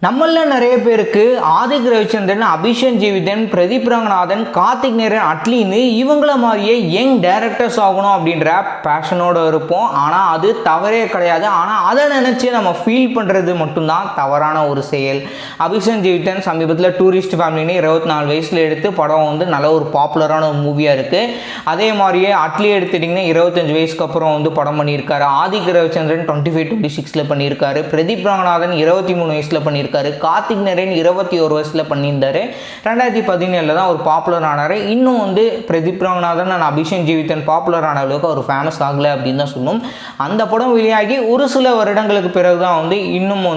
நம்மள நிறைய பேருக்கு ஆதிக் ரவிச்சந்திரன், அபிஷேக் ஜீவிதன், பிரதீப் ரங்கநாதன், கார்த்திக் நேரன், அட்லின்னு இவங்கள மாதிரியே யங் டைரக்டர்ஸ் ஆகணும் அப்படின்ற பேஷனோடு இருப்போம். ஆனால் அது தவறே கிடையாது. ஆனால் அதை நினச்சி நம்ம ஃபீல் பண்ணுறது மட்டும்தான் தவறான ஒரு செயல். அபிஷேக் ஜீவிதன் சமீபத்தில் டூரிஸ்ட் ஃபேமிலின்னு 24 வயசில் எடுத்து படம் நல்ல ஒரு பாப்புலரான ஒரு மூவியாக இருக்குது. அதே மாதிரியே அட்லி எடுத்துட்டிங்கன்னா 25 வயசுக்கு அப்புறம் படம் பண்ணியிருக்காரு. ஆதிக் ரவிச்சந்திரன் 25-26 பண்ணியிருக்காரு. பிரதீப் ரங்கநாதன் 23 வயசில் பண்ணியிருக்காரு. கார்த்திக் நேரன் 21 வயசுல பண்ணியிருந்தாரு. 2017 தான் ஒரு பாப்புலர் ஆனாரு. இன்னும் பிரதீப் ரங்கநாதன் அண்ட் அபிஷேக் ஜீவிதன் பாப்புலர் ஆன அளவுக்கு அவர் ஃபேமஸ் ஆகலை அப்படின்னு தான் சொல்லணும். அந்த படம் வெளியாகி ஒரு சில வருடங்களுக்கு பிறகு தான் இன்னும்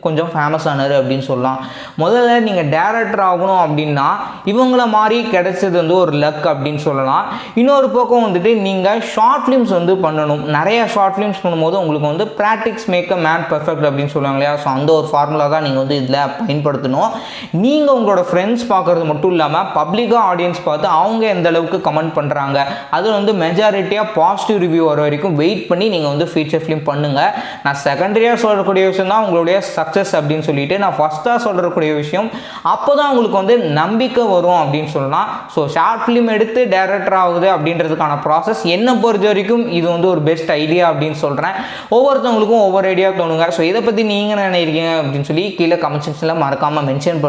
கொஞ்சம் ஃபேமஸ் ஆனார் அப்படின்னு சொல்லலாம். முதல்ல நீங்கள் டேரக்டர் ஆகணும் அப்படின்னா இவங்கள மாதிரி கிடைச்சது ஒரு லக் அப்படின்னு சொல்லலாம். இன்னொரு பக்கம் நீங்கள் ஷார்ட் ஃபிலிம்ஸ் பண்ணணும். நிறைய ஷார்ட் ஃபிலிம்ஸ் பண்ணும்போது உங்களுக்கு practice make a man perfect அப்படின்னு சொல்லுவாங்க இல்லையா? ஸோ அந்த ஒரு ஃபார்முலா தான் நீங்கள் இதில் பயன்படுத்தணும். நீங்கள் உங்களோட ஃப்ரெண்ட்ஸ் பார்க்குறது மட்டும் இல்லாமல் பப்ளிக்காக ஆடியன்ஸ் பார்த்து அவங்க எந்த அளவுக்கு கமெண்ட் பண்ணுறாங்க, அது மெஜாரிட்டியாக பாசிட்டிவ் ரிவ்யூ வர வரைக்கும் வெயிட் பண்ணி நீங்கள் ஃபீச்சர் ஃபிலிம் பண்ணுங்கள். நான் செகண்டரியாக சொல்லக்கூடிய விஷயம் தான் உங்களுடைய அப்படின்னு சொல்லிட்டு நான் ஃபர்ஸ்ட்டாக சொல்லக்கூடிய விஷயம். அப்போ தான் உங்களுக்கு நம்பிக்கை வரும் அப்படின்னு சொல்லலாம். ஸோ ஷார்ட் ஃபிலிம் எடுத்து டைரக்டர் ஆகுது அப்படின்றதுக்கான ப்ராசஸ் என்னை பொறுத்த வரைக்கும் இது ஒரு பெஸ்ட் ஐடியா அப்படின்னு சொல்கிறேன். ஒவ்வொருத்தவங்களுக்கும் ஒவ்வொரு ஐடியா தோணுங்க. ஸோ இதை பற்றி நீங்கள் நினைக்கிறீங்க அப்படின்னு சொல்லி கீழே கமெண்ட் செக்ஷனில் மறக்காமல் மென்ஷன் பண்ணுங்கள்.